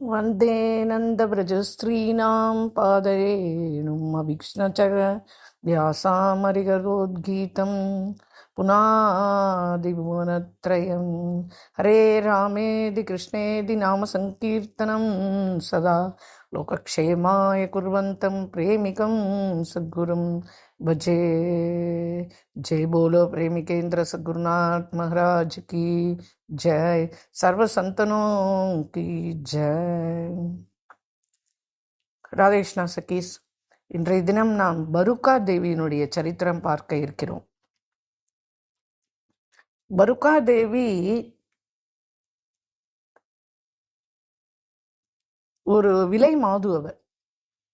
वन्दे नन्दव्रजस्त्रीणां पादरेणुमभीक्ष्णचर व्यासामरिगरोद्गीतं पुनादिभुवनत्रयं हरे रामेदि कृष्णेदि नामसङ्कीर्तनं सदा लोकक्षेमाय कुर्वन्तं प्रेमिकं सद्गुरुं भजे। जय बोलो प्रेमिकेंद्र सद्गुरुनाथ महाराज की जय। सर्व संतनों की जय। ராதேஷ்ணா சகீஸ், இன்றைய தினம் நாம் பருக்கா தேவியினுடைய சரித்திரம் பார்க்க இருக்கிறோம். பருக்கா தேவி ஒரு விலை மாது, அவர்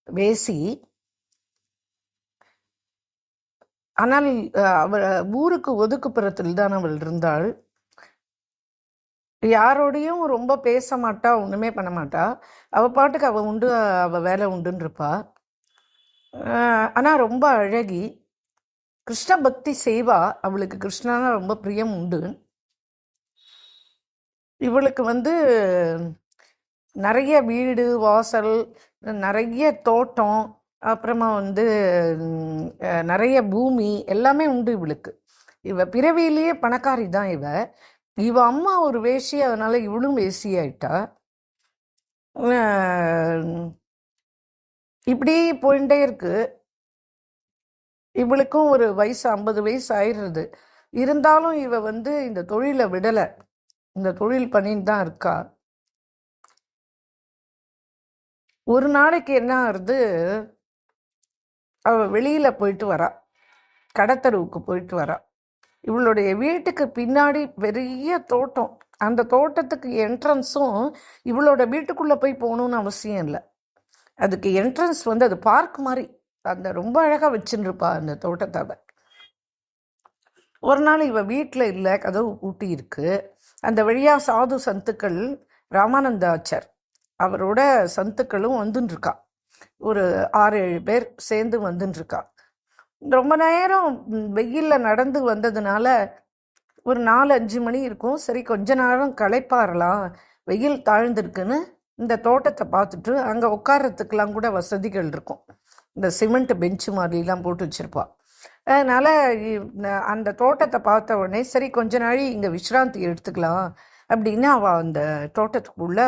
வேசி. ஆனால் அவர் ஊருக்கு ஒதுக்குப்புறத்தில் தான் அவள் இருந்தாள். யாரோடையும் ரொம்ப பேச மாட்டா, ஒண்ணுமே பண்ண மாட்டா. அவ பாட்டுக்கு அவ உண்டு, அவ வேலை உண்டுன்னு இருப்பா. ஆனா ரொம்ப அழகி, கிருஷ்ண பக்தி செய்வா. அவளுக்கு கிருஷ்ணனா ரொம்ப பிரியம் உண்டு. இவளுக்கு நிறைய வீடு வாசல், நிறைய தோட்டம், அப்புறமா நிறைய பூமி எல்லாமே உண்டு இவளுக்கு. இவ பிறவியிலேயே பணக்காரி தான். இவ அம்மா ஒரு வேசி, அதனால இவளும் வேசி ஆயிட்டா. இப்படி போயிட்டே இருக்கு. இவளுக்கும் ஒரு வயசு 50 வயசு ஆயிடுறது. இருந்தாலும் இவ இந்த தொழிலை விடலை, இந்த தொழில் பண்ணிட்டு தான் இருக்கா. ஒரு நாளைக்கு என்ன ஆகுது, அவ வெளியில போயிட்டு வரா, கடத்தருவுக்கு போயிட்டு வரா. இவளுடைய வீட்டுக்கு பின்னாடி பெரிய தோட்டம். அந்த தோட்டத்துக்கு என்ட்ரன்ஸும் இவளோட வீட்டுக்குள்ள போய் போகணும்னு அவசியம் இல்லை. அதுக்கு என்ட்ரன்ஸ் அது பார்க் மாதிரி, அந்த ரொம்ப அழகா வச்சுருப்பா அந்த தோட்டத்தை. ஒரு நாள் இவ வீட்டில் இல்லை, கதவு பூட்டி இருக்கு. அந்த வழியா சாது சந்துக்கள், ராமானந்தாச்சார் அவரோட சந்துக்களும் வந்துருக்கா. ஒரு 6-7 பேர் சேர்ந்து வந்துருக்கா. ரொம்ப நேரம் வெயிலில் நடந்து வந்ததுனால ஒரு 4-5 மணி இருக்கும். சரி, கொஞ்ச நேரம் களைப்பாறலாம், வெயில் தாழ்ந்துருக்குன்னு இந்த தோட்டத்தை பார்த்துட்டு அங்கே உட்காரத்துக்கெல்லாம் கூட வசதிகள் இருக்கும். இந்த சிமெண்ட் பெஞ்சு மாதிரிலாம் போட்டு வச்சுருப்பா. அதனால் அந்த தோட்டத்தை பார்த்த உடனே சரி, கொஞ்ச நாள் இங்கே விஸ்ராந்தி எடுத்துக்கலாம் அப்படின்னு அவள் அந்த தோட்டத்துக்குள்ளே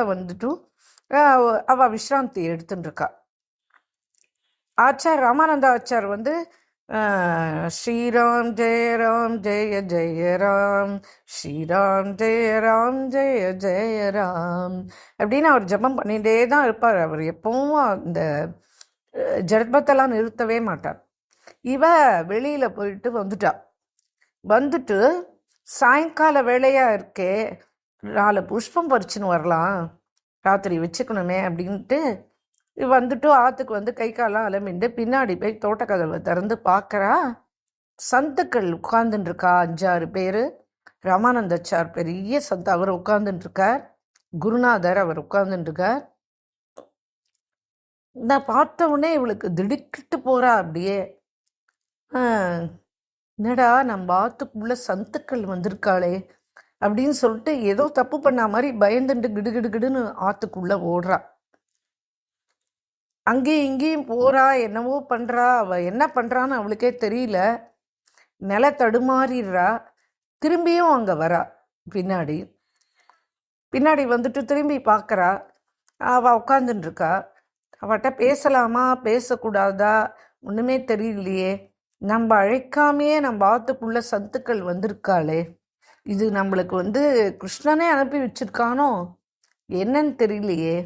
அவள் விஸ்ராந்தி எடுத்துட்டுருக்கா. ஆச்சார் ராமானந்தா ஆச்சார் ஸ்ரீராம் ஜெய ராம் ஜெய ஜெய ராம், ஸ்ரீராம் ஜெய ராம் ஜெய ஜெய ராம் அப்படின்னு அவர் ஜபம் பண்ணிகிட்டே தான் இருப்பார். அவர் எப்பவும் இந்த ஜபத்தெல்லாம் நிறுத்தவே மாட்டார். இவ வெளியில போயிட்டு வந்துட்டு சாயங்கால வேலையா இருக்கே, 4 புஷ்பம் பறிச்சுன்னு வரலாம், ராத்திரி வச்சுக்கணுமே அப்படின்ட்டு ஆற்றுக்கு கை காலம் அலமிண்டு பின்னாடி போய் தோட்டக்கதவை திறந்து பார்க்குறா. சந்துக்கள் உட்கார்ந்துட்டுருக்கா 5-6 பேர். ராமானந்தாச்சார் பெரிய சந்து, அவர் உட்கார்ந்துட்டுருக்கார். குருநாதர் அவர் உட்கார்ந்துட்டுருக்கார். நான் பார்த்த உடனே இவளுக்கு திடுக்கிட்டு போறா. அப்படியே என்னடா நம்ம ஆத்துக்குள்ள சந்துக்கள் வந்திருக்காளே அப்படின்னு சொல்லிட்டு ஏதோ தப்பு பண்ண மாதிரி பயந்துட்டு கிடுகிடுகிடுன்னு ஆத்துக்குள்ள ஓடுறா. அங்கேயும் இங்கேயும் போறா, என்னவோ பண்றா. அவ என்ன பண்றான்னு அவளுக்கே தெரியல. நில தடுமாறிடுறா. திரும்பியும் அங்க வரா. பின்னாடி திரும்பி பார்க்கறா. அவ உட்காந்துட்டு இருக்கா. அவட்ட பேசலாமா பேசக்கூடாதா ஒண்ணுமே தெரியலையே. நம்ம அழைக்காமையே நம்ம ஆத்துக்குள்ள சத்துக்கள் வந்திருக்காளே, இது நம்மளுக்கு கிருஷ்ணனே அனுப்பி வச்சிருக்கானோ என்னன்னு தெரியலையே.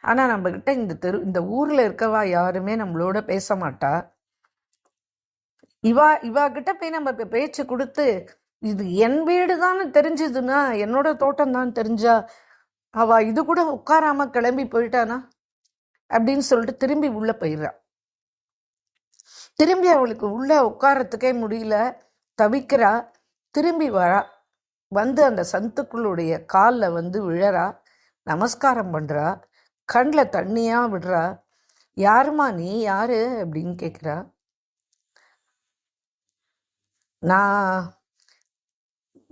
ஆனால் நம்மக்கிட்ட இந்த ஊரில் இருக்கவா யாருமே நம்மளோட பேச மாட்டா. இவா கிட்ட போய் நம்ம பேச்சு கொடுத்து இது என் வீடு தான் தெரிஞ்சதுன்னா, என்னோட தோட்டம் தான் தெரிஞ்சா, அவ இது கூட உட்காராம கிளம்பி போயிட்டானா அப்படின்னு சொல்லிட்டு திரும்பி உள்ள போயிடுறா. திரும்பி அவளுக்கு உள்ள உட்காரத்துக்கே முடியல, தவிக்கிறா. திரும்பி வரா. அந்த சந்துக்களுடைய காலில் விழறா, நமஸ்காரம் பண்றா, கண்ணில் தண்ணியா விடுறா. யாருமா நீ, யாரு அப்படின்னு கேட்குறா.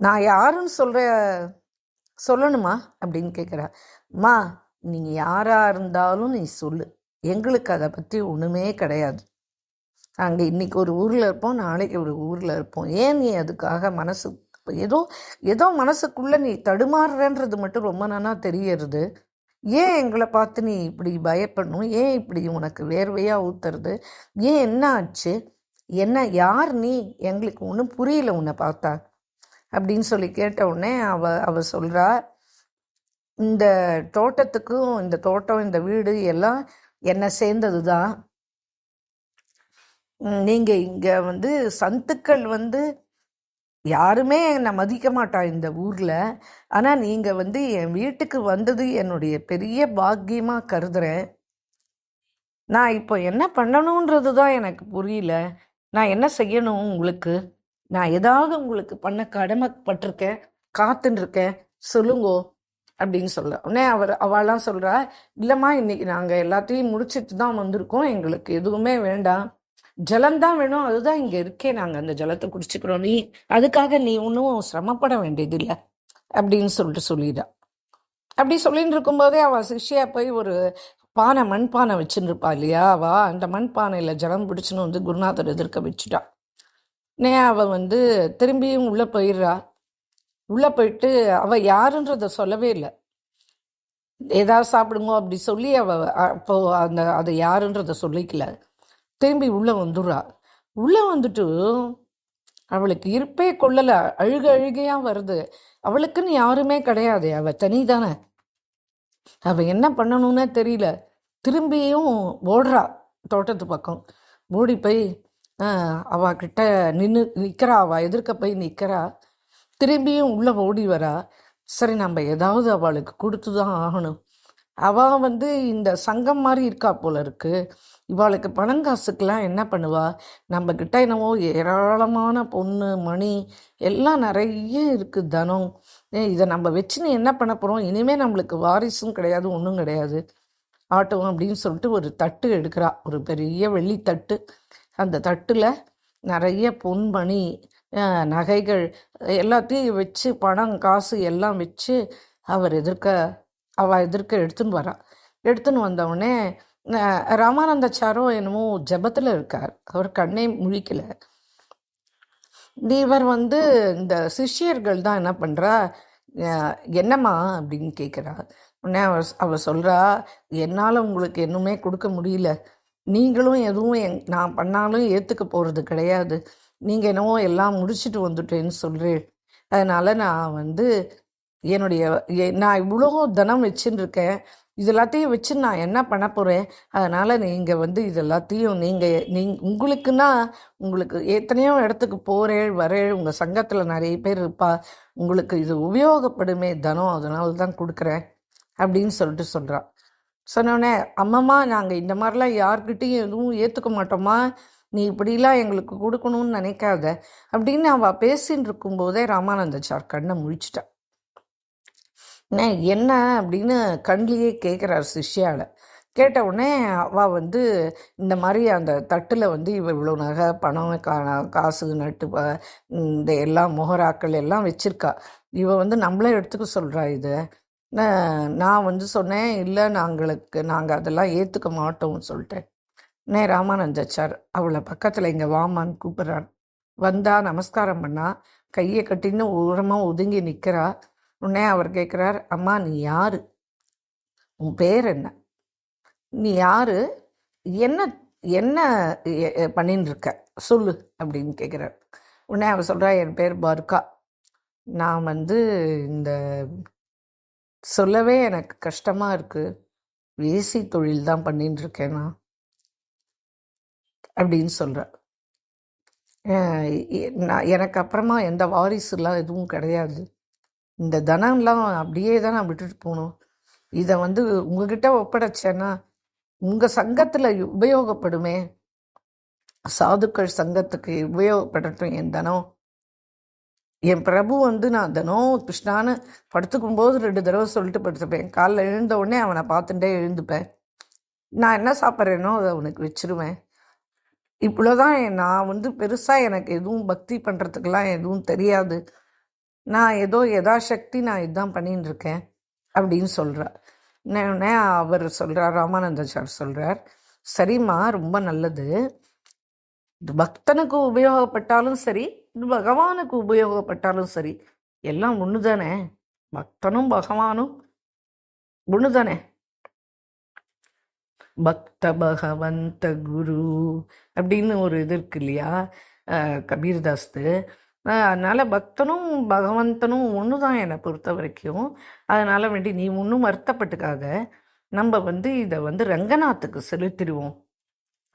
நான் யாருன்னு சொல்லணுமா அப்படின்னு கேட்குறா. அம்மா, நீங்கள் யாராக இருந்தாலும் நீ சொல்லு, எங்களுக்கு அதை பற்றி ஒன்றுமே கிடையாது. நாங்கள் இன்றைக்கி ஒரு ஊரில் இருப்போம், நாளைக்கு ஒரு ஊரில் இருப்போம். ஏன் நீ அதுக்காக மனசு ஏதோ ஏதோ மனசுக்குள்ளே நீ தடுமாறுறன்றது மட்டும் ரொம்ப நானா தெரியறது. ஏன் எங்களை பார்த்து நீ இப்படி பயப்படணும்? ஏன் இப்படி உனக்கு வேர்வையாக ஊத்துறது? ஏன் என்ன ஆச்சு? என்ன யார் நீ? எங்களுக்கு ஒன்றும் புரியல உன்னை பார்த்தா அப்படின்னு சொல்லி கேட்ட உடனே அவ சொல்கிறா, இந்த தோட்டத்துக்கும் இந்த தோட்டம் இந்த வீடு எல்லாம் என்னை சேர்ந்தது தான். நீங்கள் இங்கே வந்து சந்துக்கள் வந்து யாருமே என்னை மதிக்க மாட்டா இந்த ஊரில். ஆனால் நீங்கள் வந்து என் வீட்டுக்கு வந்தது என்னுடைய பெரிய பாக்கியமாக கருதுகிறேன். நான் இப்போ என்ன பண்ணணுன்றது தான் எனக்கு புரியல. நான் என்ன செய்யணும் உங்களுக்கு? நான் ஏதாவது உங்களுக்கு பண்ண கடமைப்பட்டிருக்கேன், காத்துருக்கேன், சொல்லுங்கோ அப்படின்னு சொல்ல உடனே அவளாம் சொல்கிறா, இல்லைம்மா இன்னைக்கு நாங்கள் எல்லாத்தையும் முடிச்சிட்டு தான் வந்திருக்கோம், எங்களுக்கு எதுவுமே வேண்டாம், ஜலம்தான் வேணும், அதுதான் இங்கே இருக்கே, நாங்கள் அந்த ஜலத்தை குடிச்சுக்கிறோம், நீ அதுக்காக நீ ஒன்றும் சிரமப்பட வேண்டியதில்லை அப்படின்னு சொல்லிடா. அப்படி சொல்லிட்டு இருக்கும்போதே அவள் சிஷ்யா போய் ஒரு மண்பானை வச்சுருப்பா இல்லையா, அவள் அந்த மண்பானையில் ஜலம் பிடிச்சுன்னு வந்து குருநாதர் எதிர்க்க வச்சுட்டா. அவள் வந்து திரும்பியும் உள்ளே போயிடுறா. உள்ளே போயிட்டு அவள் யாருன்றத சொல்லவே இல்லை. ஏதாவது சாப்பிடுங்க அப்படி சொல்லி அவள் அப்போ அதை யாருன்றத சொல்லிக்கல. திரும்பி உள்ளே வந்துடுறா. உள்ளே வந்துட்டு அவளுக்கு இருப்பே கொள்ளலை, அழுகையாக வருது. அவளுக்குன்னு யாருமே கிடையாது, அவள் தனிதானே. அவள் என்ன பண்ணணும்னே தெரியல. திரும்பியும் ஓடுறா தோட்டத்து பக்கம். ஓடி போய் அவகிட்ட நிற்கிறா. அவள் எதிர்க்க போய் நிற்கிறா. திரும்பியும் உள்ளே ஓடி வரா. சரி, நம்ம ஏதாவது அவளுக்கு கொடுத்து தான் ஆகணும். அவள் வந்து இந்த சங்கம் மாதிரி இருக்கா போல இருக்கு. இவளுக்கு பணங்காசுக்கெல்லாம் என்ன பண்ணுவா? நம்மக்கிட்ட என்னவோ ஏராளமான பொண்ணு மணி எல்லாம் நிறைய இருக்குது, தனம். இதை நம்ம வச்சுன்னு என்ன பண்ண போகிறோம்? இனிமேல் நம்மளுக்கு வாரிசும் கிடையாது, ஒன்றும் கிடையாது, ஆட்டம் அப்படின்னு சொல்லிட்டு ஒரு தட்டு எடுக்கிறா, ஒரு பெரிய வெள்ளி தட்டு. அந்த தட்டில் நிறைய பொன்மணி நகைகள் எல்லாத்தையும் வச்சு, பணம் காசு எல்லாம் வச்சு அவள் எதிர்க்க எடுத்துன்னு வரா. எடுத்துன்னு வந்தவுடனே ராமானந்தாச்சாரோ என்னமோ ஜபத்தில் இருக்கார், அவர் கண்ணே முழிக்கலை. இவர் வந்து இந்த சிஷ்யர்கள் தான் என்ன பண்ணுறா, என்னம்மா அப்படின்னு கேட்குறா. உடனே அவள் சொல்கிறா, என்னால் உங்களுக்கு இன்னுமே கொடுக்க முடியல, நீங்களும் எதுவும் நான் பண்ணாலும் ஏற்றுக்க போகிறது கிடையாது, நீங்கள் என்னவோ எல்லாம் முடிச்சுட்டு வந்துட்டேன்னு சொல்கிறேன், அதனால் நான் வந்து நான் இவ்வளோ தனம் வச்சுன்னு இருக்கேன், இது எல்லாத்தையும் வச்சு நான் என்ன பண்ண போகிறேன், அதனால் நீங்கள் வந்து இது எல்லாத்தையும் உங்களுக்குன்னா உங்களுக்கு எத்தனையோ இடத்துக்கு போகிறேன் வரேன், உங்கள் சங்கத்தில் நிறைய பேர் இருப்பா, உங்களுக்கு இது உபயோகப்படுமே தனம், அதனால தான் கொடுக்குறேன் அப்படின்னு சொல்லிட்டு சொல்கிறான். சொன்னோடனே, அம்மம்மா நாங்கள் இந்த மாதிரிலாம் யார்கிட்டையும் எதுவும் ஏற்றுக்க மாட்டோமா, நீ இப்படிலாம் எங்களுக்கு கொடுக்கணும்னு நினைக்காத அப்படின்னு அவள் பேசின்னு இருக்கும்போதே ராமானந்தாச்சார் கண்ணை முழிச்சிட்டா. என்ன அப்படின்னு கண்ணிலேயே கேட்குறாரு சிஷ்யால. கேட்ட உடனே அவள் வந்து இந்த மாதிரி அந்த தட்டில் வந்து இவ்வளோ நகை பணம் காசு நட்டு இந்த எல்லாம் முகராக்கள் எல்லாம் வச்சுருக்கா. இவள் வந்து நம்மளே எடுத்துக்க சொல்கிறா. இதை நான் வந்து சொன்னேன், இல்லை நாங்கள் அதெல்லாம் ஏற்றுக்க மாட்டோம்னு சொல்லிட்டேன். ராமானந்தாச்சார் அவளை பக்கத்தில் இங்கே வாமான்னு கூப்பிட்றார். வந்தா நமஸ்காரம் பண்ணா, கையை கட்டின்னு ஓரமாக ஒதுங்கி நிற்கிறா. உடனே அவர் கேட்குறார், அம்மா நீ யாரு? உன் பேர் என்ன? நீ யாரு? என்ன என்ன பண்ணின்னு இருக்க சொல்லு அப்படின்னு கேட்குறார். உடனே அவர் சொல்கிறா, என் பேர் பர்கா, நான் வந்து இந்த சொல்லவே எனக்கு கஷ்டமாக இருக்குது, வேசி தொழில் தான் பண்ணின்னு இருக்கேன் நான் அப்படின்னு சொல்கிறேன். எனக்கு அப்புறமா எந்த வாரிசுலாம் எதுவும் கிடையாது, இந்த தனம்லாம் அப்படியே தான் நான் விட்டுட்டு போகணும், இதை வந்து உங்ககிட்ட ஒப்படைச்சேன்னா உங்கள் சங்கத்தில் உபயோகப்படுமே, சாதுக்கள் சங்கத்துக்கு உபயோகப்படட்டும் என் தனம். என் பிரபு வந்து நான் தினம் கிருஷ்ணான்னு படுத்துக்கும்போது 2 தடவை சொல்லிட்டு படுத்துப்பேன். காலைல எழுந்த உடனே அவனை பார்த்துட்டே எழுந்துப்பேன். நான் என்ன சாப்பிட்றேனோ அதை அவனுக்கு வச்சிருவேன். இவ்வளோதான். நான் வந்து பெருசாக எனக்கு எதுவும் பக்தி பண்ணுறதுக்கெல்லாம் எதுவும் தெரியாது, நான் ஏதோ யதாசக்தி நான் இதுதான் பண்ணின்னு இருக்கேன் அப்படின்னு சொல்கிறேன். உடனே அவர் சொல்கிறார், ராமானந்தாச்சார் சொல்கிறார், சரிம்மா ரொம்ப நல்லது, இது பக்தனுக்கு உபயோகப்பட்டாலும் சரி, இது பகவானுக்கு உபயோகப்பட்டாலும் சரி, எல்லாம் ஒன்று தானே, பக்தனும் பகவானும் ஒன்று தானே, பக்த பகவந்த குரு அப்படின்னு ஒரு இது இருக்கு இல்லையா கபீர்தாஸ்து. அதனால் பக்தனும் பகவந்தனும் ஒன்று தான் என்னை பொறுத்த வரைக்கும். அதனால் வேண்டி நீ ஒன்றும் வருத்தப்பட்டுக்காத, நம்ம இதை ரங்கநாத்துக்கு செலுத்திடுவோம்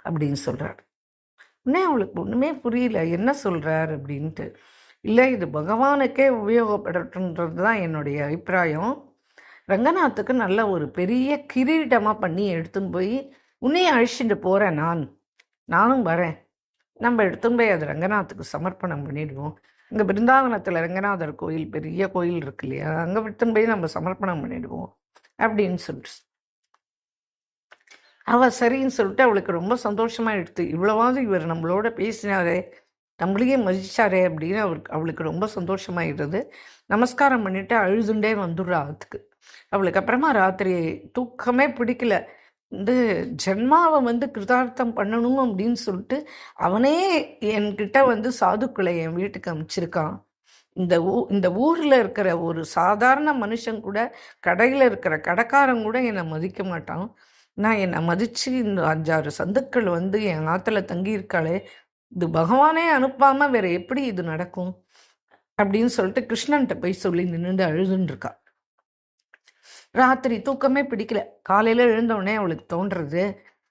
அப்படின்னு சொல்கிறார். உடனே அவளுக்கு ஒன்றுமே புரியல, என்ன சொல்கிறார் அப்படின்ட்டு. இல்லை, இது பகவானுக்கே உபயோகப்படட்டுன்றது தான் என்னுடைய அபிப்பிராயம். ரங்கநாத்துக்கு நல்ல ஒரு பெரிய கிரீடமாக பண்ணி எடுத்துன்னு போய் உன்னையும் அழிச்சுட்டு போகிறேன், நானும் வரேன், நம்ம எடுத்துன்னு போய் அது ரங்கநாத்துக்கு சமர்ப்பணம் பண்ணிடுவோம். இங்கே பிருந்தாவனத்தில் ரங்கநாதர் கோயில் பெரிய கோயில் இருக்கு இல்லையா, அங்கே எடுத்துன்னு போய் நம்ம சமர்ப்பணம் பண்ணிடுவோம் அப்படின்னு சொல்லிட்டு அவள் சரின்னு சொல்லிட்டு அவளுக்கு ரொம்ப சந்தோஷமாக எடுத்து, இவ்வளவாவது இவர் நம்மளோட பேசினாரே, நம்மளையே மதிச்சாரே அப்படின்னு அவளுக்கு ரொம்ப சந்தோஷமாயிடுறது. நமஸ்காரம் பண்ணிவிட்டு அழுதுண்டே வந்துடுறா அதுக்கு. அவளுக்கு அப்புறமா ராத்திரி தூக்கமே பிடிக்கல. ஜென்மாவை கிருதார்த்தம் பண்ணணும் அப்படின்னு சொல்லிட்டு அவனே என்கிட்ட சாதுக்களை என் வீட்டுக்கு அனுப்பிச்சிருக்கான். இந்த ஊரில் இருக்கிற ஒரு சாதாரண மனுஷன் கூட, கடையில் இருக்கிற கடைக்காரன் கூட என்னை மதிக்க மாட்டான். நான் என்னை மதித்து இந்த 5-6 சந்துக்கள் என் ஆற்றுல தங்கியிருக்காளே, இது பகவானே அனுப்பாமல் வேற எப்படி இது நடக்கும் அப்படின்னு சொல்லிட்டு கிருஷ்ணன்கிட்ட போய் சொல்லி நின்றுட்டு அழுதுன்னு இருக்கா. ராத்திரி தூக்கமே பிடிக்கல. காலையில் எழுந்தவுடனே அவளுக்கு தோன்றது,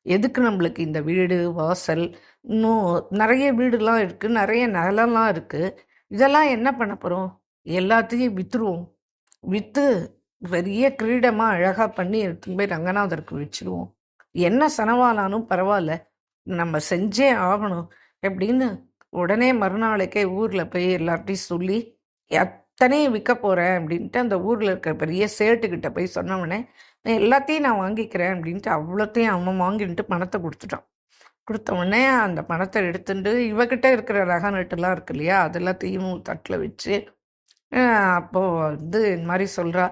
எதுக்கு நம்மளுக்கு இந்த வீடு வாசல், இன்னும் நிறைய வீடுலாம் இருக்குது, நிறைய நிலம்லாம் இருக்குது, இதெல்லாம் என்ன பண்ண போகிறோம், எல்லாத்தையும் விற்றுருவோம், விற்று பெரிய கிரீடமாக அழகாக பண்ணி எடுத்துன்னு போய் ரங்கநாதருக்கு வச்சுருவோம், என்ன செலவானாலும் பரவாயில்ல, நம்ம செஞ்சே ஆகணும் அப்படின்னு உடனே மறுநாளைக்கே ஊரில் போய் எல்லார்ட்டையும் சொல்லி எத்தனையும் விற்க போகிறேன் அப்படின்ட்டு அந்த ஊரில் இருக்கிற பெரிய சேட்டுக்கிட்ட போய் சொன்னவொடனே எல்லாத்தையும் நான் வாங்கிக்கிறேன் அப்படின்ட்டு அவ்வளோத்தையும் அவன் வாங்கிட்டு பணத்தை கொடுத்துட்டான். கொடுத்த உடனே அந்த பணத்தை எடுத்துட்டு இவகிட்ட இருக்கிற ரக நட்டுலாம் இருக்கு இல்லையா, அதெல்லாத்தையும் தட்டில் வச்சு அப்போது இந்த மாதிரி சொல்கிறா,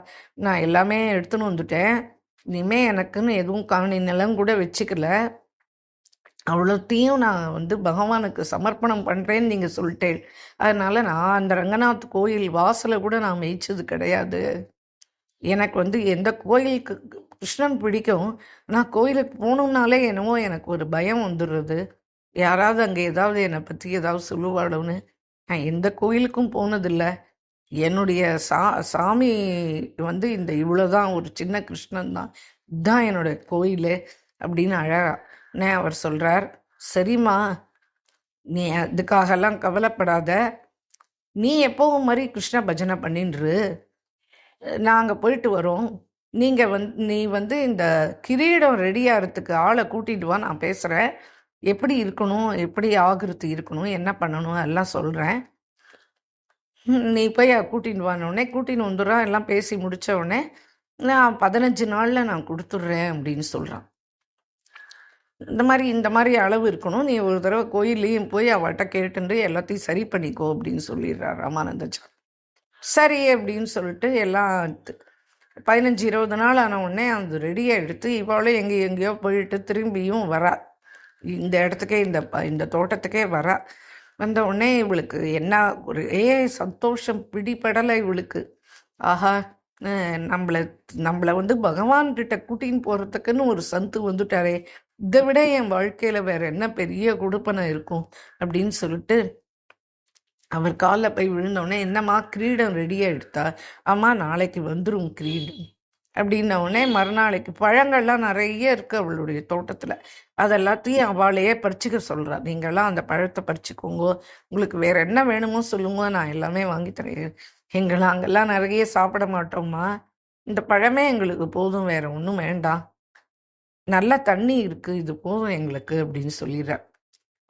நான் எல்லாமே எடுத்துன்னு வந்துட்டேன், இனிமேல் எனக்குன்னு எதுவும் காணி நிலம் கூட வச்சுக்கல, அவ்வளோத்தையும் நான் பகவானுக்கு சமர்ப்பணம் பண்ணுறேன்னு நீங்கள் சொல்லிட்டேன். அதனால் நான் அந்த ரங்கநாத் கோயில் வாசலை கூட நான் மேய்ச்சது கிடையாது. எனக்கு எந்த கோயிலுக்கு கிருஷ்ணன் பிடிக்கும், நான் கோயிலுக்கு போகணுன்னாலே என்னவோ எனக்கு ஒரு பயம் வந்துடுறது, யாராவது அங்கே ஏதாவது என்னை பற்றி ஏதாவது சொல்லுவாடோன்னு. நான் எந்த கோயிலுக்கும் போனதில்லை, என்னுடைய சாமி இந்த இவ்வளோதான், ஒரு சின்ன கிருஷ்ணன் தான், இதுதான் என்னோடய கோயில் அப்படின்னு அழகானே அவர் சொல்கிறார். சரிம்மா, நீ அதுக்காகலாம் கவலைப்படாத, நீ எப்போவும் மாதிரி கிருஷ்ண பஜனை பண்ணின்று, நாங்கள் போயிட்டு வரோம், நீங்கள் நீ இந்த கிரீடம் ரெடியாகிறதுக்கு ஆளை கூட்டிகிட்டு வா, நான் பேசுகிறேன், எப்படி இருக்கணும், எப்படி ஆகிருத்து இருக்கணும், என்ன பண்ணணும் எல்லாம் சொல்கிறேன், நீ போய் கூட்டின்னு வானோடனே கூட்டின்னு வந்துடுறான். எல்லாம் பேசி முடித்த உடனே நான் 15 நாளில் நான் கொடுத்துட்றேன் அப்படின்னு சொல்கிறான். இந்த மாதிரி அளவு இருக்கணும், நீ ஒரு தடவை கோயில்லையும் போய் அவட்ட கேட்டுட்டு எல்லாத்தையும் சரி பண்ணிக்கோ அப்படின்னு சொல்லிடுறார் ராமானந்தாச்சார். சரி அப்படின்னு சொல்லிட்டு எல்லாம் 15-20 நாள் ஆன உடனே அந்த ரெடியாக எடுத்து இவாளே எங்கேயோ போயிட்டு திரும்பியும் வரா, இந்த இடத்துக்கே இந்த தோட்டத்துக்கே வரா. வந்த உடனே இவளுக்கு என்ன ஒரே சந்தோஷம் பிடிபடலை இவளுக்கு. ஆஹா, நம்மளை பகவான்கிட்ட கூட்டின்னு போகிறதுக்குன்னு ஒரு சந்து வந்துட்டாரே, இதை விட என் வாழ்க்கையில் வேற என்ன பெரிய கொடுப்பனை இருக்கும் அப்படின்னு சொல்லிட்டு அவர் காலில் போய் விழுந்தவுடனே, என்னம்மா கிரீடம் ரெடியாக எடுத்தா, ஆமாம் நாளைக்கு வந்துடும் கிரீடம் அப்படின்ன உடனே மறுநாளைக்கு பழங்கள்லாம் நிறைய இருக்குது அவளுடைய தோட்டத்தில், அதெல்லாத்தையும் அவளையே பறிச்சுக்க சொல்கிறா. நீங்கள்லாம் அந்த பழத்தை பறிச்சுக்கோங்க, உங்களுக்கு வேறு என்ன வேணுமோ சொல்லுங்க, நான் எல்லாமே வாங்கி தரேன், அங்கெல்லாம் நிறைய சாப்பிட மாட்டோம்மா, இந்த பழமே எங்களுக்கு போதும், வேறு ஒன்றும் வேண்டாம், நல்ல தண்ணி இருக்குது, இது போதும் எங்களுக்கு அப்படின்னு சொல்லிடுறா.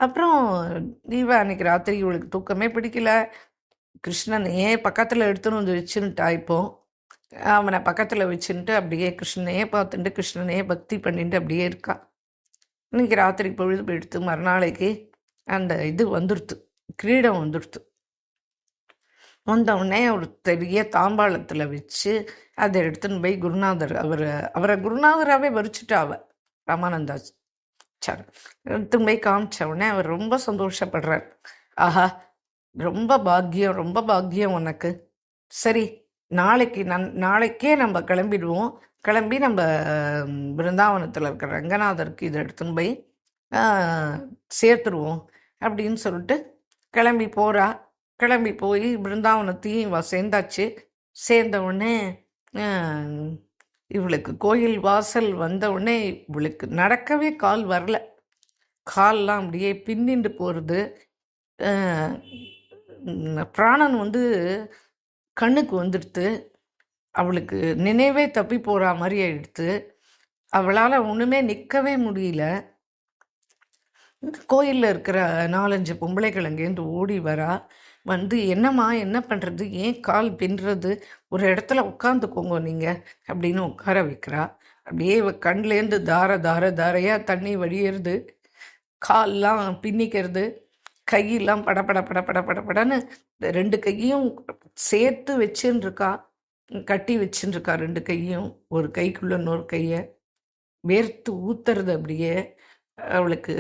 அப்புறம் தீபா அன்னைக்கு ராத்திரி இவளுக்கு தூக்கமே பிடிக்கல, கிருஷ்ணனையே பக்கத்தில் எடுத்துன்னு வச்சுன்னுட்டா. இப்போ அவனை பக்கத்தில் வச்சுட்டு அப்படியே கிருஷ்ணனையே பார்த்துட்டு கிருஷ்ணனையே பக்தி பண்ணிட்டு அப்படியே இருக்கா. இன்னைக்கு ராத்திரி பொழுது போயிடுத்து, மறுநாளைக்கு அந்த இது வந்துடுத்து, கிரீடம் வந்துடுத்து. வந்தவுடனே ஒரு பெரிய தாம்பாளத்தில் வச்சு அதை எடுத்துன்னு போய் குருநாதர் அவரை குருநாதராகவே வரிச்சுட்டா ராமானந்தாச்சார் எடுத்துன்னு போய் காமிச்ச உடனே அவர் ரொம்ப சந்தோஷப்படுறார். ஆஹா, ரொம்ப பாக்கியம் உனக்கு. சரி, நாளைக்கே நம்ம கிளம்பிடுவோம். கிளம்பி நம்ம பிருந்தாவனத்தில் இருக்கிற ரங்கநாதருக்கு இதை எடுத்துன்னு போய் சேர்த்துருவோம் அப்படின்னு சொல்லிட்டு கிளம்பி போகிறா. கிளம்பி போய் பிருந்தாவனத்தையும் சேர்ந்தாச்சு. சேர்ந்த உடனே இவளுக்கு கோயில் வாசல் வந்த உடனே இவளுக்கு நடக்கவே கால் வரல. கால்லாம் அப்படியே பின்னிண்டு போகிறது. பிராணன் கண்ணுக்கு வந்துடுத்து. அவளுக்கு நினைவே தப்பி போகிற மாதிரி ஆயிடுத்து. அவளால் ஒன்றுமே நிற்கவே முடியல. கோயிலில் இருக்கிற 4-5 பொம்பளைகள் அங்கேருந்து ஓடி வரா. என்னம்மா, என்ன பண்ணுறது, ஏன் கால் பின்னுறது, ஒரு இடத்துல உட்காந்துக்கோங்க நீங்கள் அப்படின்னு உட்கார வைக்கிறா. அப்படியே கண்லேருந்து தாரையாக தண்ணி வடியிறது, கால்லாம் பின்னிக்கிறது, கையெல்லாம் படன்னு 2 கையும் சேர்த்து வச்சுன்னு இருக்கா. கட்டி வச்சுன்னு இருக்கா 2 கையும். ஒரு கைக்குள்ள இன்னொரு கையை வேர்த்து ஊத்துறது. அப்படியே அவளுக்கு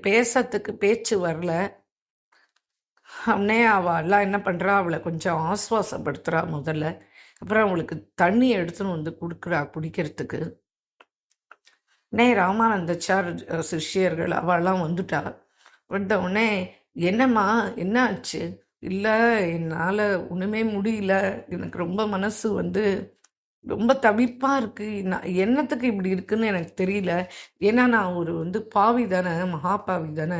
பேசத்துக்கு பேச்சு வரல. அவனே அவள் என்ன பண்ணுறா, அவளை கொஞ்சம் ஆஸ்வாசப்படுத்துகிறா முதல்ல. அப்புறம் அவளுக்கு தண்ணி எடுத்துன்னு கொடுக்குறா குடிக்கிறதுக்கு. ராமானந்தாச்சார் சிஷ்யர்கள் அவெல்லாம் வந்துட்டா. வந்த உடனே, என்னம்மா, என்ன ஆச்சு? இல்லை, என்னால் ஒன்றுமே முடியல, எனக்கு ரொம்ப மனசு ரொம்ப தவிப்பாக இருக்குது, நான் என்னத்துக்கு இப்படி இருக்குன்னு எனக்கு தெரியல. ஏன்னா நான் ஒரு பாவி தானே, மகா பாவி தானே.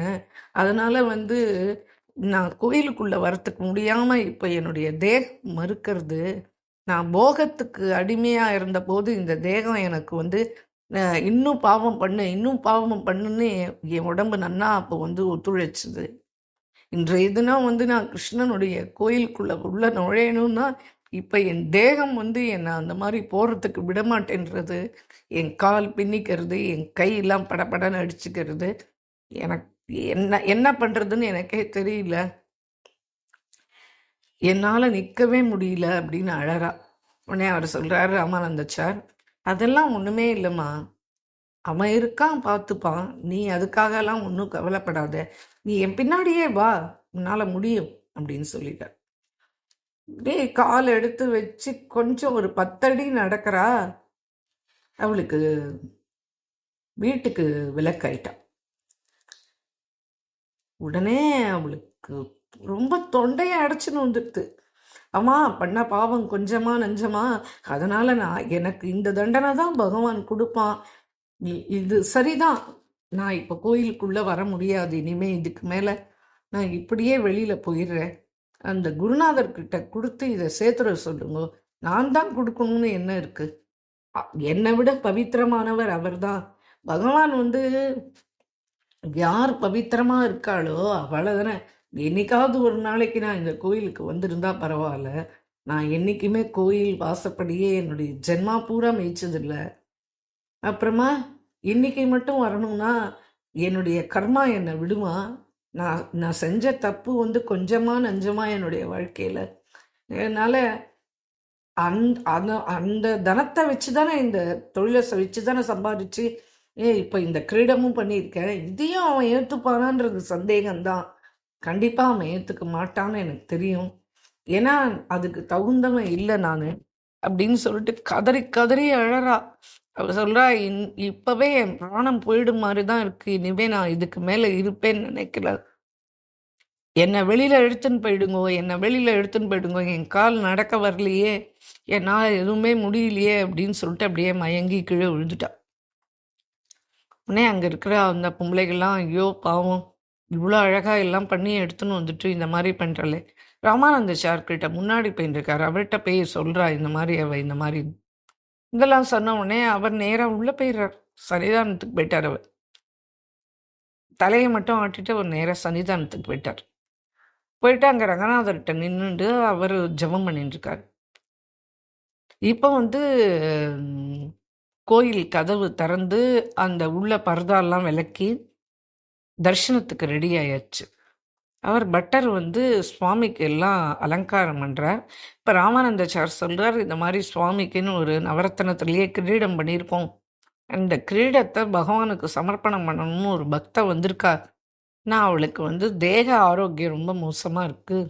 அதனால் நான் கோயிலுக்குள்ளே வரத்துக்கு முடியாமல் இப்போ என்னுடைய தேகம் மறுக்கிறது. நான் போகத்துக்கு அடிமையாக இருந்தபோது இந்த தேகம் எனக்கு இன்னும் பாவம் பண்ணுன்னு என் உடம்பு நன்னா அப்போ ஒத்துழைச்சிது. இன்றைய தினம் நான் கிருஷ்ணனுடைய கோயிலுக்குள்ளே உள்ள நுழையணும்னா இப்போ என் தேகம் என்னை அந்த மாதிரி போகிறதுக்கு விடமாட்டேன்றது. என் கால் பின்னிக்கிறது, என் கையெல்லாம் படப்படன்னு அடிச்சுக்கிறது. எனக்கு என்ன பண்ணுறதுன்னு எனக்கே தெரியல. என்னால் நிற்கவே முடியல அப்படின்னு அழறா. உடனே அவர் சொல்கிறாரு, ராமானந்தாச்சார், அதெல்லாம் ஒன்றுமே இல்லைம்மா, அவன் இருக்கான், பார்த்துப்பான், நீ அதுக்காகலாம் ஒன்றும் கவலைப்படாத, நீ என் பின்னாடியே வா, உன்னால் முடியும் அப்படின்னு சொல்லிட்டார். அப்படியே கால் எடுத்து வச்சு கொஞ்சம் ஒரு 10 அடி நடக்கிறா. அவளுக்கு வீட்டுக்கு விலக்காயிட்டான். உடனே அவளுக்கு ரொம்ப தொண்டையை அடைச்சுன்னு வந்துடுது. அம்மா, பண்ண பாவம் கொஞ்சமா நஞ்சமா, அதனால எனக்கு இந்த தண்டனை தான் பகவான் கொடுப்பான், இது சரிதான், நான் இப்போ கோயிலுக்குள்ளே வர முடியாது, இனிமே இதுக்கு மேலே நான் இப்படியே வெளியில் போயிடுறேன், அந்த குருநாதர்கிட்ட கொடுத்து இதை சேர்த்துற சொல்லுங்க, நான் தான் கொடுக்கணும்னு என்ன இருக்கு, என்னை விட பவித்திரமானவர் அவர் தான். பகவான் யார் பவித்திரமா இருக்காளோ அவளை தானே. என்னைக்காவது ஒரு நாளைக்கு நான் இந்த கோயிலுக்கு வந்திருந்தா பரவாயில்ல, நான் என்றைக்குமே கோயில் வாசப்படியே என்னுடைய ஜென்மா பூரா மேய்ச்சதில்லை. அப்புறமா இன்னைக்கு மட்டும் வரணும்னா என்னுடைய கர்மா என்னை விடுமா? நான் செஞ்ச தப்பு கொஞ்சமா நஞ்சமா என்னுடைய வாழ்க்கையில். அதனால அந்த தனத்தை வச்சு தானே, இந்த தொழிலை வச்சு தானே சம்பாதிச்சு இப்போ இந்த கிரீடமும் பண்ணியிருக்கேன். இதையும் அவன் ஏற்றுப்பானான்றது சந்தேகம்தான். கண்டிப்பாக அவன் ஏற்றுக்க மாட்டான்னு எனக்கு தெரியும். ஏன்னா அதுக்கு தகுந்தவன் இல்லை நான் அப்படின்னு சொல்லிட்டு கதறி கதறி அழறா. அவள் சொல்கிறா, இப்போவே என் பிராணம் போயிடும் மாதிரி தான் இருக்குது, இனிமே நான் இதுக்கு மேலே இருப்பேன்னு நினைக்கல, என்னை வெளியில் எடுத்துன்னு போயிடுங்கோ, என் கால் நடக்க வரலையே, என்னால் எதுவுமே முடியலையே அப்படின்னு சொல்லிட்டு அப்படியே மயங்கி கீழே விழுந்துட்டா. உடனே அங்கே இருக்கிற அந்த பொம்பளைகள்லாம், ஐயோ பாவம், இவ்வளோ அழகாக எல்லாம் பண்ணி எடுத்துன்னு வந்துட்டு இந்த மாதிரி பண்ணுறலே. ராமானந்தாச்சார்கிட்ட முன்னாடி போயிருக்கார், அவர்கிட்ட போய் சொல்கிறா இந்த மாதிரி இந்த மாதிரி இதெல்லாம் சொன்ன உடனே அவர் நேராக உள்ளே போயிடுறார். சன்னிதானத்துக்கு போயிட்டார். அவர் தலையை மட்டும் ஆட்டிட்டு அவர் நேராக சன்னிதானத்துக்கு போயிட்டார். போயிட்டு அங்கே ரங்கநாதர்கிட்ட நின்றுட்டு அவர் ஜபம் பண்ணிட்டுருக்கார். இப்போ கோயில் கதவு திறந்து அந்த உள்ள பர்தாலாம் விளக்கி தர்ஷனத்துக்கு ரெடி ஆயாச்சு. அவர் பட்டர் வந்து சுவாமிக்கு எல்லாம் அலங்காரம் பண்ணுறார். இப்போ ராமானந்தாச்சார் சொல்கிறார், இந்த மாதிரி சுவாமிக்குன்னு ஒரு நவரத்னத்திலேயே கிரீடம் பண்ணியிருக்கோம், அந்த கிரீடத்தை பகவானுக்கு சமர்ப்பணம் பண்ணணும்னு ஒரு பக்தை வந்திருக்கா. நான் அவளுக்கு வந்து தேக ஆரோக்கியம் ரொம்ப மோசமாக இருக்குது,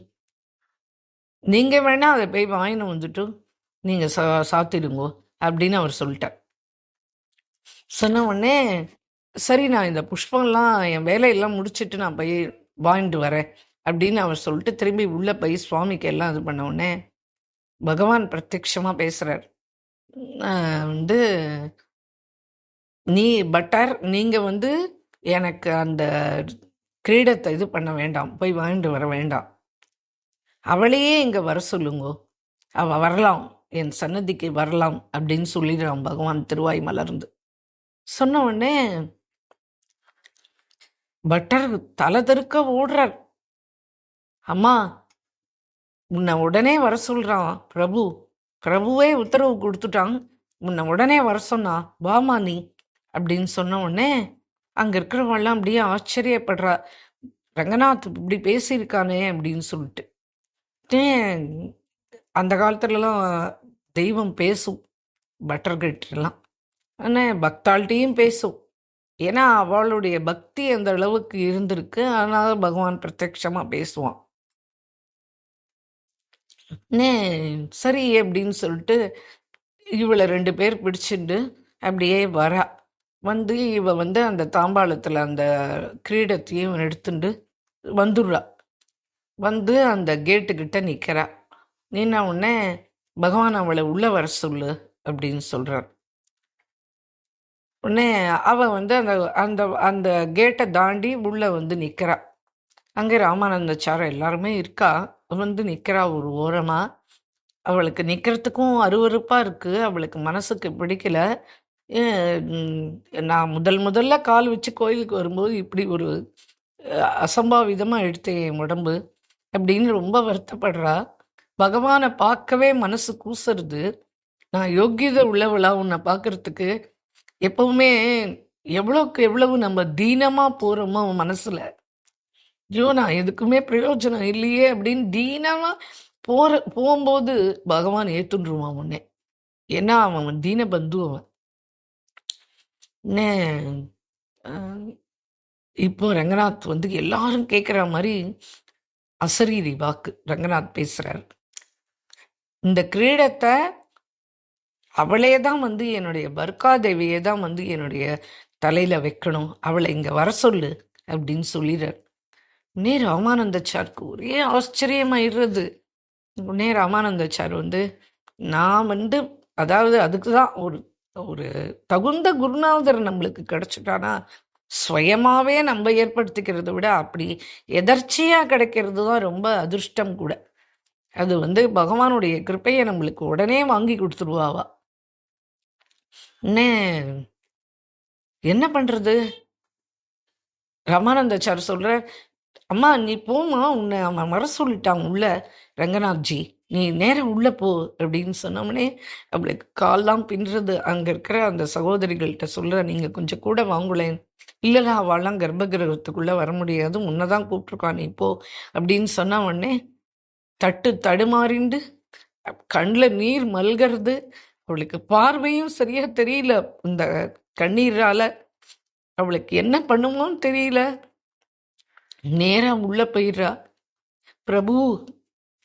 நீங்கள் வேணால் அதை போய் வாங்கின்னு வந்துட்டு நீங்கள் சாத்திடுங்கோ அப்படின்னு அவர் சொல்லிட்டார். சொன்ன உடனே சரி, நான் இந்த புஷ்பம்லாம் என் வேலையெல்லாம் முடிச்சுட்டு நான் போய் வாங்கிட்டு வரேன் அப்படின்னு அவர் சொல்லிட்டு திரும்பி உள்ளே போய் சுவாமிக்கு எல்லாம் இது பண்ண உடனே பகவான் பிரத்யட்சமாக பேசுகிறார். வந்து நீ பட்டர், நீங்கள் வந்து எனக்கு அந்த கிரீடத்தை இது பண்ண வேண்டாம், போய் வாங்கிட்டு வர வேண்டாம், அவளையே இங்கே வர சொல்லுங்கோ, அவள் வரலாம், என் சன்னதிக்கு வரலாம் அப்படின்னு சொல்லிடுறான் பகவான் திருவாய் மலர்ந்து. சொன்ன உடனே பட்டர் தலை தெருக்க ஓடுறார். அம்மா, உன்னை உடனே வர சொல்கிறான் பிரபு, பிரபுவே உத்தரவு கொடுத்துட்டான், உன்னை உடனே வர சொன்னா, வாமா நீ அப்படின்னு சொன்ன உடனே அங்கே இருக்கிறவங்களாம் அப்படியே ஆச்சரியப்படுறா, ரங்கநாத் இப்படி பேசியிருக்கானே அப்படின்னு சொல்லிட்டு. அந்த காலத்துலலாம் தெய்வம் பேசும் பட்டர்கிட்டலாம், ஆனால் பக்தாள்கிட்டையும் பேசும். ஏன்னா அவளுடைய பக்தி அந்த அளவுக்கு இருந்திருக்கு, அதனால பகவான் பிரத்யட்சமாக பேசுவான். சரி அப்படின்னு சொல்லிட்டு இவளை 2 பேர் பிடிச்சிட்டு அப்படியே வரா. வந்து இவ வந்து அந்த தாம்பாளத்தில் அந்த கிரீடத்தையும் எடுத்துட்டு வந்துடுறா. வந்து அந்த கேட்டுக்கிட்ட நிற்கிறா. நின்ன உடனே பகவான் அவளை உள்ளே வர சொல்லு அப்படின்னு சொல்கிறார். உடனே அவள் வந்து அந்த அந்த அந்த கேட்டை தாண்டி உள்ளே வந்து நிற்கிறா. அங்கே ராமானந்தாச்சாரம் எல்லாருமே இருக்கா. வந்து நிற்கிறா ஒரு ஓரமாக. அவளுக்கு நிற்கிறதுக்கும் அருவருப்பாக இருக்குது, அவளுக்கு மனசுக்கு பிடிக்கல. நான் முதல்ல கால் வச்சு கோயிலுக்கு வரும்போது இப்படி ஒரு அசம்பாவிதமாக எடுத்தேன் என் உடம்பு அப்படின்னு ரொம்ப வருத்தப்படுறா. பகவானை பார்க்கவே மனசு கூசுறது. நான் யோக்கியதை உள்ளவளா உன்னை பார்க்கறதுக்கு. எப்பவுமே எவ்வளோக்கு எவ்வளவு நம்ம தீனமாக போகிறோமோ மனசில், ஐயோ நான் எதுக்குமே பிரயோஜனம் இல்லையே அப்படின்னு தீனமாக போகும்போது பகவான் ஏற்றுருவான் உடனே. ஏன்னா அவன் தீன பந்து. அவன் இப்போ ரங்கநாத் வந்து எல்லாரும் கேட்குற மாதிரி அசரீரி வாக்கு ரங்கநாத் பேசுகிறார். இந்த கிரீடத்தை அவளே தான் வந்து என்னுடைய பர்காதேவியே தான் வந்து என்னுடைய தலையில் வைக்கணும், அவளை இங்கே வர சொல்லு அப்படின்னு சொல்லிடுறார். உடனே ராமானந்தாச்சாருக்கு ஒரே ஆச்சரியமாயிடுறது. உடனே ராமானந்தாச்சார் வந்து நான் வந்து அதாவது அதுக்கு தான் ஒரு ஒரு தகுந்த குருநாதர் நம்மளுக்கு கிடைச்சிட்டானா சுயமாகவே நம்ம ஏற்படுத்திக்கிறத விட அப்படி எதர்ச்சியாக கிடைக்கிறது தான் ரொம்ப அதிர்ஷ்டம் கூட. அது வந்து பகவானுடைய கிருப்பையை நம்மளுக்கு உடனே வாங்கி கொடுத்துருவாவா. என்ன பண்ணுறது? ராமானந்தாச்சார் சொல்கிற, அம்மா நீ போமா, உன்னை அவன் வர சொல்லிட்டான் உள்ள ரங்கநாத்ஜி, நீ நேரம் உள்ளே போ அப்படின்னு சொன்னோம்னே அவளுக்கு கால்லாம் பின்னுறது. அங்கே இருக்கிற அந்த சகோதரிகள்கிட்ட சொல்கிற, நீங்கள் கொஞ்சம் கூட வாங்குலேன். இல்லைல்ல, அவள்லாம் கர்ப்பகிரகத்துக்குள்ளே வர முடியாது, உன்னை தான் கூப்பிட்ருக்கான் நீ போ அப்படின்னு சொன்ன உடனே தடுமாறிண்டு கண்ணில் நீர் மல்கிறது. அவளுக்கு பார்வையும் சரியா தெரியல, இந்த கண்ணீரால் அவளுக்கு என்ன பண்ணுமோன்னு தெரியல. நேரம் உள்ள போயிடுறா. பிரபு,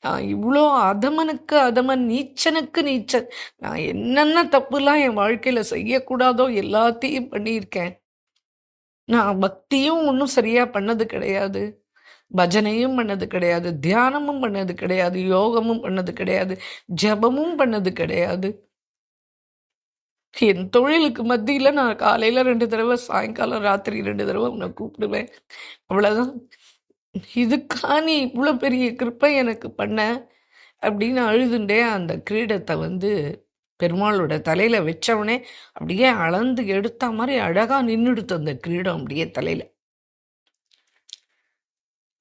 நான் இவ்வளோ அதமனுக்கு அதமன், நீச்சனுக்கு நீச்சன், நான் என்னென்ன தப்புலாம் என் வாழ்க்கையில செய்யக்கூடாதோ எல்லாத்தையும் பண்ணியிருக்கேன். நான் பக்தியும் ஒன்றும் சரியா பண்ணது கிடையாது, பஜனையும் பண்ணது கிடையாது, தியானமும் பண்ணது கிடையாது, யோகமும் பண்ணது கிடையாது, ஜபமும் பண்ணது கிடையாது. என் தொழிலுக்கு மத்தியில் நான் காலையில் 2 தடவை, சாயங்காலம் ராத்திரி 2 தடவை உன்னை கூப்பிடுவேன், அவ்வளோதான். இதுக்கா நீ இவ்வளோ பெரிய கிருப்பை எனக்கு பண்ண அப்படின்னு அழுதுண்டே அந்த கிரீடத்தை வந்து பெருமாளோட தலையில் வச்சவனே அப்படியே அளந்து எடுத்த மாதிரி அழகாக நின்றுடுத்து அந்த கிரீடம் அப்படியே தலையில்.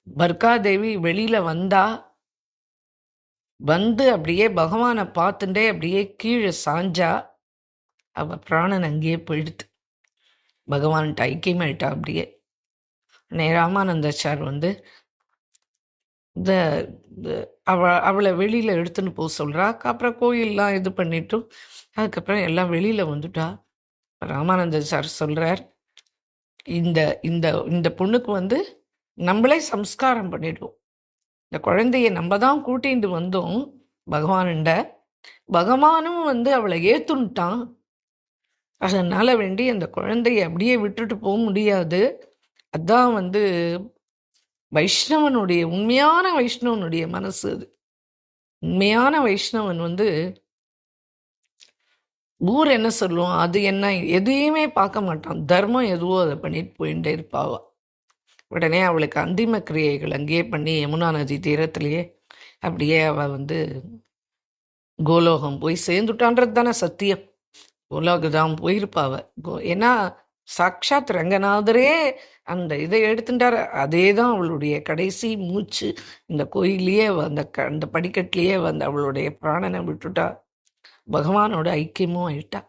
பர்காதேவி வெளியில் வந்து அப்படியே பகவானை பார்த்துட்டே அப்படியே கீழே சாஞ்சா. அவள் பிராணன் அங்கேயே போயிடுது, பகவான்கிட்ட ஐக்கியமாயிட்டா அப்படியே. ராமானந்தாச்சார் வந்து இந்த அவளை வெளியில் எடுத்துன்னு போக சொல்கிறா. அப்புறம் கோயிலெலாம் இது பண்ணிட்டு அதுக்கப்புறம் எல்லாம் வெளியில் வந்துட்டா. ராமானந்த சார் சொல்கிறார், இந்த இந்த இந்த பொண்ணுக்கு வந்து நம்மளே சம்ஸ்காரம் பண்ணிடுவோம். இந்த குழந்தைய நம்ம தான் கூட்டிகிட்டு வந்தோம் பகவானுண்ட. பகவானும் வந்து அவளை ஏற்றுன்ட்டான். அதனால் வேண்டி அந்த குழந்தைய அப்படியே விட்டுட்டு போக முடியாது. அதான் வந்து வைஷ்ணவனுடைய உண்மையான வைஷ்ணவனுடைய மனசு அது. உண்மையான வைஷ்ணவன் வந்து ஊர் என்ன சொல்லும், அது என்ன, எதையுமே பார்க்க மாட்டான். தர்மம் எதுவோ அதை பண்ணிட்டு போயிட்டே இருப்பாவா. உடனே அவளுக்கு அந்திம கிரியைகள் அங்கேயே பண்ணி யமுனா நதி தீரத்திலேயே அப்படியே அவள் வந்து கோலோகம் போய் சேர்ந்துட்டான்றது தானே சத்தியம். கோலோகதான் போயிருப்பாவ. ஏன்னா சாக்ஷாத் ரங்கநாதரே அந்த இதை எடுத்துட்டார். அதே தான் அவளுடைய கடைசி மூச்சு. இந்த கோயிலையே அந்த படிக்கட்டிலேயே வந்து அவளுடைய பிராணனை விட்டுட்டா. பகவானோட ஐக்கியமும் ஆயிட்டா.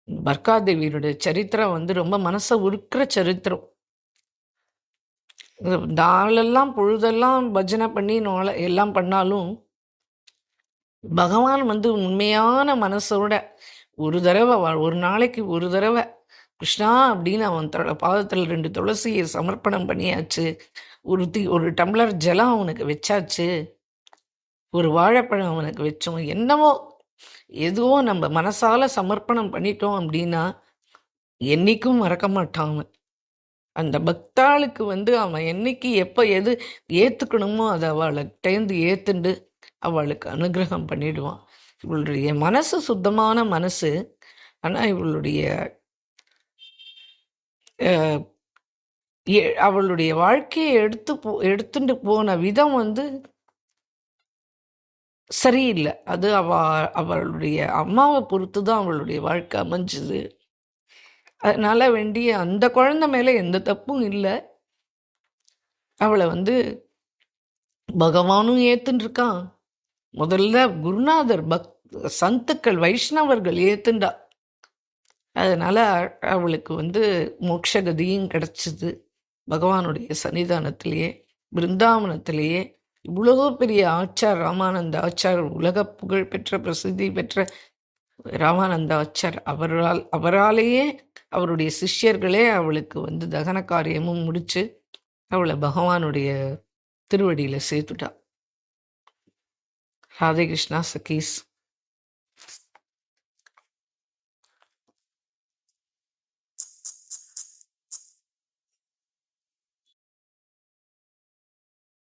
பர்காதேவியோட சரித்திரம் வந்து ரொம்ப மனசை உருக்கிற சரித்திரம். நாளெல்லாம் பொழுதெல்லாம் பஜனை பண்ணி எல்லாம் பண்ணாலும் பகவான் வந்து உண்மையான மனசோட ஒரு தடவை ஒரு நாளைக்கு ஒரு தடவை கிருஷ்ணா அப்படின்னு அவன் பாதத்தில் 2 துளசியை சமர்ப்பணம் பண்ணியாச்சு. ஒரு டம்ளர் ஜலம் அவனுக்கு வச்சாச்சு. ஒரு வாழைப்பழம் அவனுக்கு வச்சோம். என்னவோ எதுவோ நம்ம மனசால சமர்ப்பணம் பண்ணிட்டோம் அப்படின்னா என்னைக்கும் மறக்க மாட்டான் அவன். அந்த பக்தாளுக்கு வந்து அவன் என்னைக்கு எப்போ எது ஏற்றுக்கணுமோ அதை அவளுக்கிட்டேந்து ஏற்றுண்டு அவளுக்கு அனுகிரகம் பண்ணிடுவான். இவளுடைய மனசு சுத்தமான மனசு. ஆனால் இவளுடைய அவளுடைய வாழ்க்கையை எடுத்துட்டு போன விதம் வந்து சரியில்லை. அது அவளுடைய அம்மாவை பொறுத்து தான் அவளுடைய வாழ்க்கை அமைஞ்சுது. அதனால வேண்டிய அந்த குழந்தை மேலே எந்த தப்பும் இல்லை. அவளை வந்து பகவானும் ஏத்துன்னு இருக்கான். முதல்ல குருநாதர் சந்துக்கள் வைஷ்ணவர்கள் ஏத்துண்டா. அதனால அவளுக்கு வந்து மோட்சகதியும் கிடைச்சிது. பகவானுடைய சன்னிதானத்திலேயே பிருந்தாவனத்திலேயே இவ்வளோ பெரிய ஆச்சார் ராமானந்த ஆச்சார், உலக புகழ் பெற்ற பிரசித்தி பெற்ற ராமானந்த ஆச்சார், அவராலேயே அவருடைய சிஷ்யர்களே அவளுக்கு வந்து தகன காரியமும் முடிச்சு அவளை பகவானுடைய திருவடியில் சேர்த்துட்டா. ராதே கிருஷ்ணா சகீஸ்.